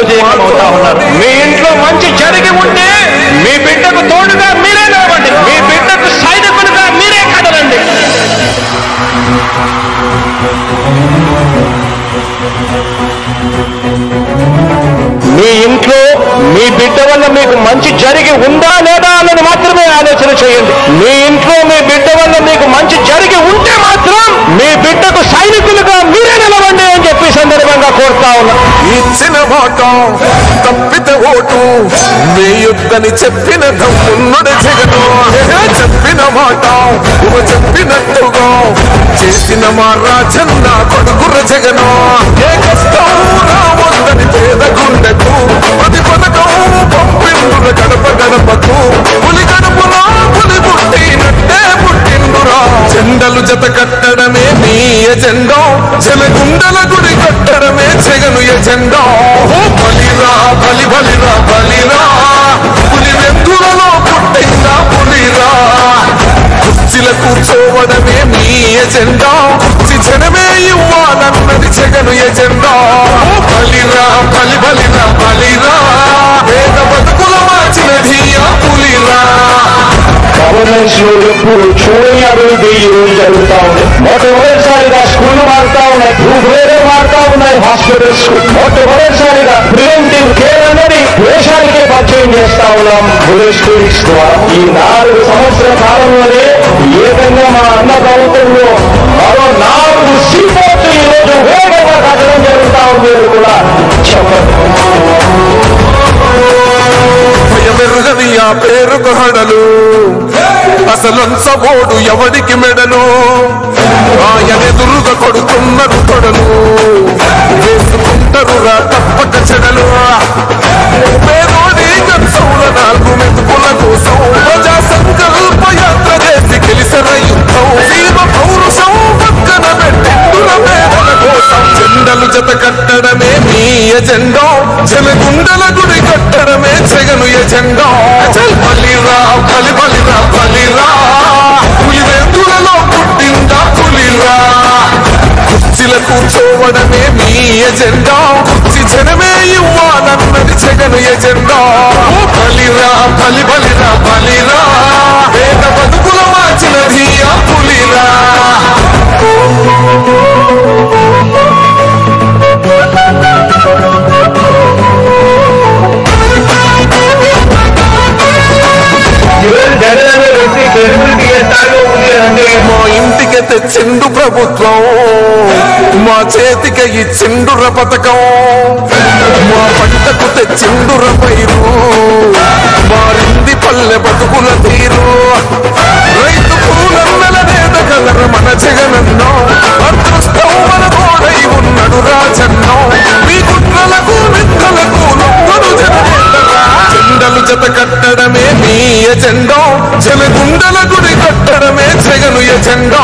ప్రత్యేకమవుతా ఉన్నారు. మీ ఇంట్లో మంచి జరిగి ఉంటే మీ బిడ్డకు తోడుగా మీరే నిలవండి. మీ బిడ్డకు సైనికులుగా మీరే కదలండి. మీ ఇంట్లో మీ బిడ్డ వల్ల మీకు మంచి జరిగి ఉందా లేదా అన్నది మాత్రమే ఆలోచన చేయండి. మీ ఇంట్లో మీ బిడ్డ వల్ల మీకు మంచి జరిగి ఉంటే మాత్రం మీ బిడ్డకు సైనికులుగా మీరే నిలవండి అని చెప్పి సందర్భంగా కోరుతా ఉన్నా. ఇచ్చిన మాట తప్పితే ఓటు వేయొద్దని చెప్పిన దమ్మున్నడు జగను. చెప్పిన మాట చెప్పినట్టుగా చేసిన మా రాజన్న కొడుకుర జగను. ఏ కష్టం రావద్దని పేద గుండెకు ప్రతి పథకం పంపిండుర గడప గడపకు. పులి గడపలో పులి పుట్టినట్టే పుట్టిండురా. జెండలు జత కట్టడమే మీ ఎజెండా. జలగుండల గుడి కట్టడమే జగను ఎజెండా. బలిరా బలి బలిరా బలిరా. పులి వెందులలో పుట్టిందా పులిరా. కుర్చీల కూర్చోవడమే మీ ఎజెండా. కుర్చీ జనమే ఇవ్వాలన్నది జగను ఎజెండా. బలిరా బలి బలిరా బలిరా. పేద బతుకుల మార్చినది ఆ పులిరా. గవర్నెన్స్ లో ఎప్పుడు చూడని అభివృద్ధి ఈ రోజు జరుగుతా ఉంది. మొట్టమొదటిసారిగా స్కూళ్లు మారుతా ఉన్నాయి, భూభేరే మారుతా ఉన్నాయి, హాస్పిటల్స్. మొట్టమొదటిసారిగా ప్రివెంటివ్ కేర్ అనేది దేశానికే పరిచయం చేస్తా ఉన్నాం విలేజ్ క్లినిక్స్ ద్వారా. ఈ 4 సంవత్సరాల కాలంలోనే ఏకంగా మా అన్న ప్రభుత్వంలో మరో 4 సీపోర్ట్లు ఈ రోజు వేగంగా కట్టడం జరుగుతా ఉంది కూడా చెప్పండి. భయమెరుగని ఆ పేరుకు హడలు అసలంచబోడు ఎవడికి మెడలు. ఆయనెదురుగా కొడుతున్నారు తొడలు. వేసుకుంటారు రా తప్పక చెడలు. పేదోడి కన్సౌల 4 మెతుకుల కోసం ప్రజా సంకల్ప యాత్ర చేసి గెలిసిన యుద్ధం. జీవ పౌరుషం పక్కన పెట్టిండుల పేదల కోసం. జెండలు జత కట్టడమే మీ ఎజెండా. జలగుండల గుడి కట్టడమే జగను ఎజెండా. బలిరా బలి బలిరా బలిరా. పులి వెందులలో పుట్టిందా పులిరా. కుర్చీల కూర్చోవడమే మీ ఎజెండా. కుర్చీ జనమే ఇవ్వాలన్నది జగను ఎజెండా. బలిరా బలి బలిరా బలిరా. పేద బతుకుల మార్చినది ఆ పులిరా. మా ఇంటికి తెచ్చిండు ప్రభుత్వం. మా చేతికి ఇచ్చిండుర పథకం. మా పంటకు తెచ్చిండుర పైరు. మారింది పల్లె బతుకుల తీరు. రైతు పూలన్నల నేత కలర మన జగనన్నో. అదృష్టం మన తోడై ఉన్నడు రాజన్నో. మీ కుట్రలకు నిందలకు లొంగడు జననేతరా. జెండలు జత కట్టడమే మీ ఎజెండా. జలగుండల గుడి కట్టడమే జగను ఎజెండా.